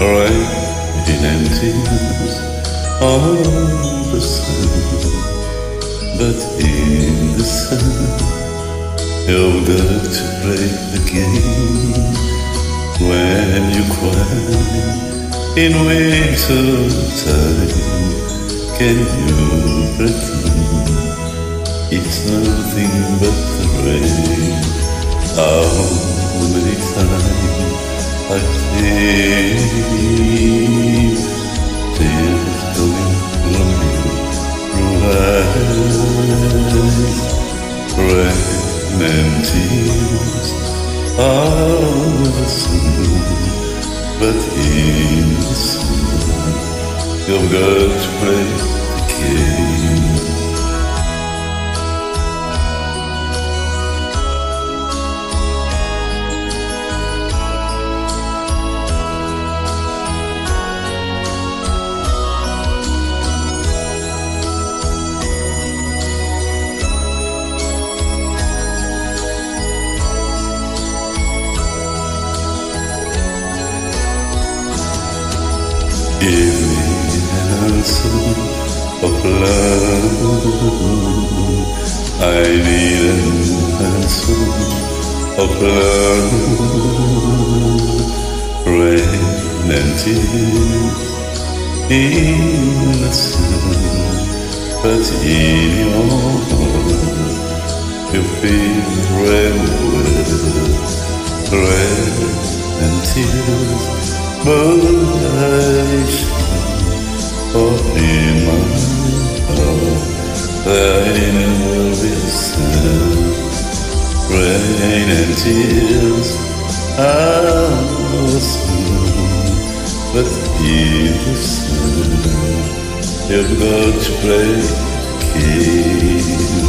rain and tears on the sun, but in the sun you've got to play the game. When you cry in winter time, can you pretend it's nothing but the rain? How many times I feel tears coming from your eyes. Rain and tears are the sun, but in the sun you've got to play the game. Give me an answer of love. I need an answer of love. Rain and tears in the sun, but in your heart you feel rain and tears. But in my heart there will be a sun. Rain and tears are the sun, but in the sun you've got to play the game.